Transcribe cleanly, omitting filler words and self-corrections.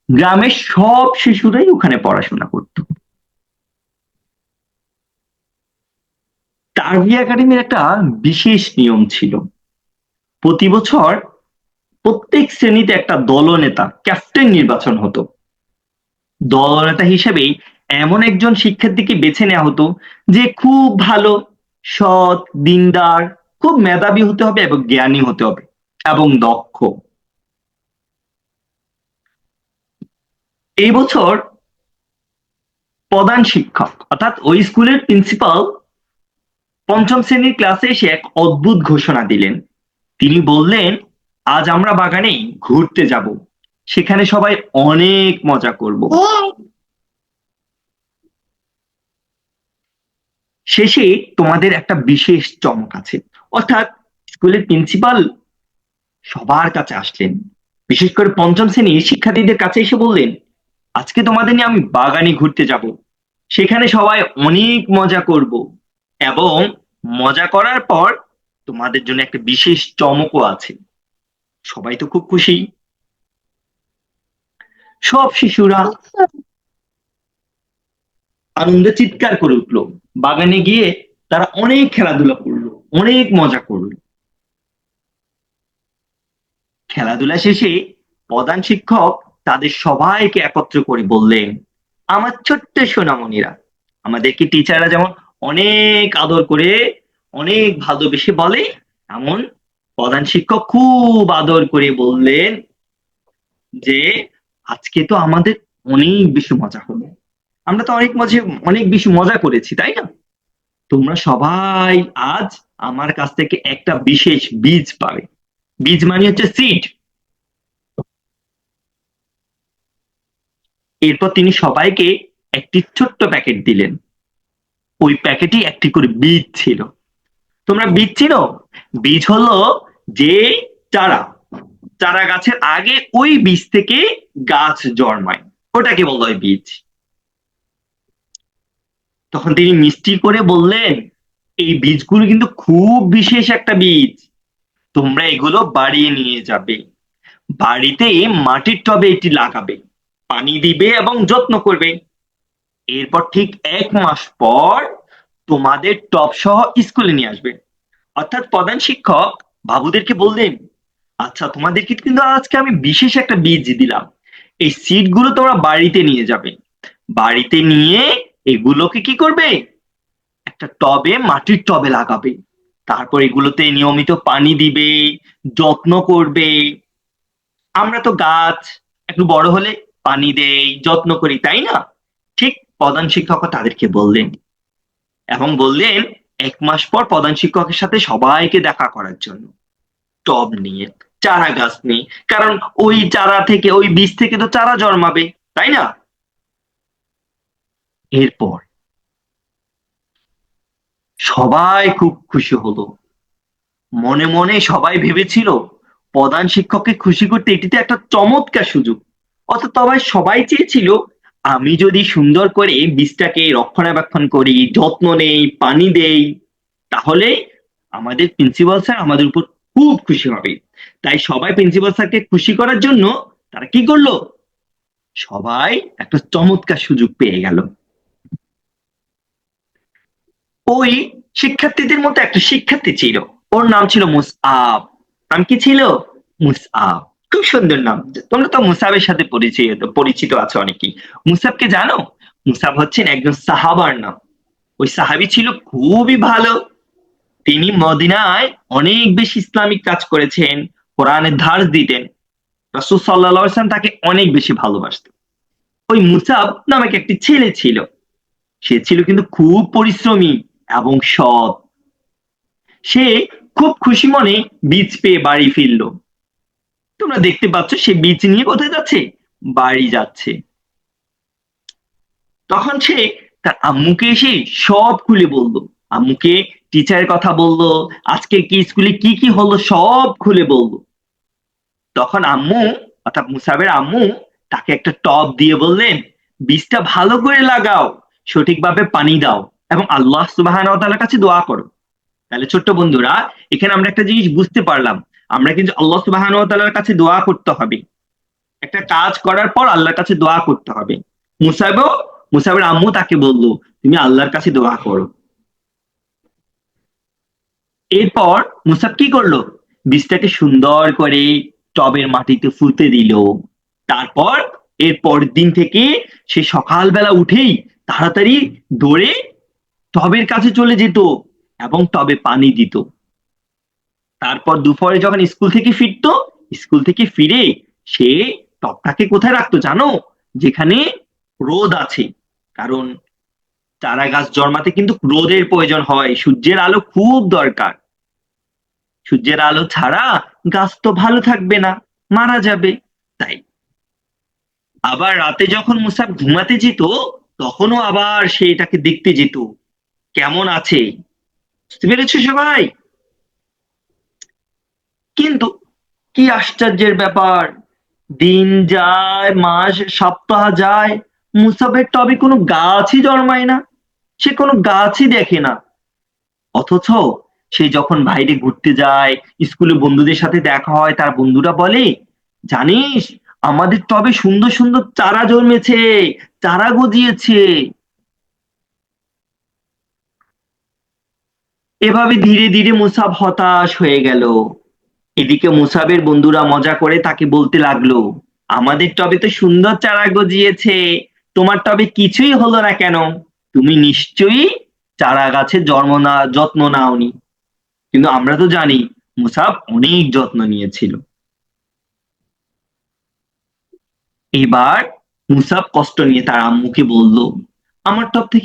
গ্রামের সব শিশুরাই ওখানে পড়াশোনা করত। টার্গি একাডেমির একটা বিশেষ নিয়ম ছিল, প্রতি বছর প্রত্যেক শ্রেণীতে একটা দলনেতা ক্যাপ্টেন নির্বাচন হতো। দলনেতা হিসেবে এমন একজন শিক্ষার্থীকে বেছে নেওয়া হতো যে খুব ভালো, সৎ, দিনদার, খুব মেধাবী হতে হবে এবং জ্ঞানী হতে হবে এবং দক্ষ। এই বছর প্রধান শিক্ষক অর্থাৎ ওই স্কুলের প্রিন্সিপাল পঞ্চম শ্রেণীর ক্লাসে এসে এক অদ্ভুত ঘোষণা দিলেন। তিনি বললেন, আজ আমরা বাগানে ঘুরতে যাব, সেখানে সবাই অনেক মজা করব। শেষে তোমাদের একটা বিশেষ চমক আছে। অর্থাৎ স্কুলের প্রিন্সিপাল সবার কাছে আসলেন, বিশেষ করে পঞ্চম শ্রেণীর শিক্ষার্থীদের কাছে এসে বললেন, আজকে তোমাদের নিয়ে আমি বাগানে ঘুরতে যাব, সেখানে সবাই অনেক মজা করব এবং মজা করার পর তোমাদের জন্য একটা বিশেষ চমকও আছে। সবাই তো খুব খুশি। সব শিশুরা আনন্দে চিৎকার করে উঠলো। বাগানে গিয়ে তারা অনেক খেলাধুলা করলো, অনেক মজা করলো। খেলাধুলা শেষে প্রধান শিক্ষক তাদের সবাইকে একত্র করে বললেন, আমার ছোট্ট সোনামণিরা, আমাদেরকে টিচাররা যেমন অনেক আদর করে অনেক ভালোবেসে বলে, এমন প্রধান শিক্ষক খুব আদর করে বললেন যে আজকে তো আমাদের অনেক বেশি মজা হলো, আমরা তো অনেক বেশি মজা করেছি, তাই না? তোমরা সবাই আজ আমার কাছ থেকে একটা বিশেষ বীজ পাবে। বীজ মানে হচ্ছে সিড। এরপর তিনি সবাইকে একটি ছোট্ট প্যাকেট দিলেন। ওই প্যাকেটে একটি করে বীজ ছিল। তোমরা বীজ চিনো? বীজ হলো যে চারা, চারা গাছের আগে ওই বীজ থেকে গাছ জন্মায়, ওটাকে বলা হয় বীজ। তখন তিনি মিষ্টি করে বললেন, এই বীজগুলো কিন্তু খুব বিশেষ একটা বীজ, তোমরা এগুলো বাড়িয়ে নিয়ে যাবে, বাড়িতে মাটির টবে এটি লাগাবে, পানি দিবে এবং যত্ন করবে। এরপর ঠিক 1 মাস পর তোমাদের টব সহ স্কুলে নিয়ে আসবে। অর্থাৎ প্রধান শিক্ষক বাবুদেরকে বললেন, আচ্ছা তোমাদেরকে কিন্তু আজকে আমি বিশেষ একটা বীজ দিলাম, এই সিড গুলো তোমরা বাড়িতে নিয়ে যাবে, বাড়িতে নিয়ে এগুলোকে কি করবে, একটা টবে, মাটির টবে লাগাবে, তারপর এগুলোতে নিয়মিত পানি দিবে, যত্ন করবে। আমরা তো গাছ একটু বড় হলে পানি দেই, যত্ন করি, তাই না? ঠিক প্রধান শিক্ষক তাদেরকে বললেন এবং বললেন 1 মাস পর প্রধান শিক্ষকের সাথে সবাইকে দেখা করার জন্য, টব নিয়ে, চারা গাছ নিয়ে। কারণ ওই চারা থেকে, ওই বীজ থেকে তো চারা জন্মাবে, তাই না? এরপর সবাই খুব খুশি হলো। মনে মনে সবাই ভেবেছিল প্রধান শিক্ষককে খুশি করতে এটিতে একটা চমৎকার সুযোগ। অর্থাৎ সবাই চেয়েছিল, আমি যদি সুন্দর করে বীজটাকে রক্ষণাবেক্ষণ করি, যত্ন নেই, পানি দেই, তাহলে আমাদের প্রিন্সিপাল স্যার আমাদের উপর খুব খুশি হবে। তাই সবাই প্রিন্সিপাল স্যারকে খুশি করার জন্য তারা কি করলো, সবাই একটা চমৎকার সুযোগ পেয়ে গেল। ওই শিক্ষার্থীদের মধ্যে একটা শিক্ষার্থী ছিল, ওর নাম ছিল মুসআব। নাম কি ছিল? মুসআব। খুব সুন্দর নাম। তোমরা তো মুসাবের সাথে পরিচিত আছো অনেকেই। মুসাবকে জানো? মুসাব হচ্ছেন একজন সাহাবার নাম। ওই সাহাবী ছিল খুবই ভালো। তিনি মদিনায় অনেক বেশি ইসলামিক কাজ করেছেন, কোরআনের ধার্স দিতেন। রাসূল সাল্লাল্লাহু আলাইহি ওয়াসাল্লাম তাকে অনেক বেশি ভালোবাসতেন। ওই মুসাব নামক একটি ছেলে ছিল, সে ছিল কিন্তু খুব পরিশ্রমী এবং সৎ। সে খুব খুশি মনে বীজ পেয়ে বাড়ি ফিরলো। তোমরা দেখতে পাচ্ছ সে বীজ নিয়ে কোথায় যাচ্ছে, বাড়ি যাচ্ছে। তখন সে তার আম্মুকে এসে সব খুলে বললো, আম্মুকে টিচারের কথা বললো, আজকে কি স্কুলে কি কি হলো সব খুলে বললো। তখন আম্মু অর্থাৎ মুসাবের আম্মু তাকে একটা টব দিয়ে বললেন, বীজটা ভালো করে লাগাও, সঠিকভাবে পানি দাও এবং আল্লাহ সুবহানাহু ওয়া তাআলার কাছে দোয়া করো। তাহলে ছোট্ট বন্ধুরা, এখানে আমরা একটা জিনিস বুঝতে পারলাম, আমরা কিন্তু আল্লাহ সুবহানাহু ওয়া তাআলার কাছে দোয়া করতে হবে। একটা কাজ করার পর আল্লাহর কাছে দোয়া করতে হবে। মুসাইবও মুসাইবের আম্মু তাকে বললো, তুমি আল্লাহর কাছে দোয়া করো। এরপর মুসাব কি করলো, বীজটাকে সুন্দর করে টবের মাটিতে পুঁতে দিল। তারপর এর পরের দিন থেকে সে সকালবেলা উঠেই তাড়াতাড়ি দৌড়ে টবের কাছে চলে যেত এবং টবে পানি দিত। তারপর দুপুরে যখন স্কুল থেকে ফিরতো, স্কুল থেকে ফিরে সে টবটাকে কোথায় রাখতো জানো, যেখানে রোদ আছে। কারণ চারা গাছ জন্মাতে কিন্তু রোদের প্রয়োজন হয়, সূর্যের আলো খুব দরকার। সূর্যের আলো ছাড়া গাছ তো ভালো থাকবে না, মারা যাবে। তাই আবার রাতে যখন মুসাব ঘুমাতে যেত, তখনও আবার সে এটাকে দেখতে যেত কেমন আছে। বুঝতে পেরেছো সবাই? কিন্তু কি আশ্চর্যের ব্যাপার, দিন যায়, মাস সপ্তাহ যায়, মুসাবের টবে কোনো গাছই জন্মায় না, সে কোনো গাছই দেখে না। অথচ সে যখন বাইরে ঘুরতে যায়, স্কুলে বন্ধুদের সাথে দেখা হয়, তার বন্ধুরা বলে, জানিস আমাদের টবে সুন্দর সুন্দর চারা জন্মেছে, চারা গজিয়েছে। এভাবে ধীরে ধীরে মুসাব হতাশ হয়ে গেল। এদিকে মুসাবের বন্ধুরা মজা করে তাকে বলতে লাগলো, আমাদের টবে তো সুন্দর চারা গজিয়েছে, তোমার টবে কিছুই হলো না কেন? তুমি নিশ্চয়ই চারা গাছের যত্ন নাওনি। কিন্তু আমরা তো জানি মুসাব অনেক যত্ন নিয়েছিল। এবার মুসাব কষ্ট নিয়ে তার আম্মুকে বলল, আমার টব থেকে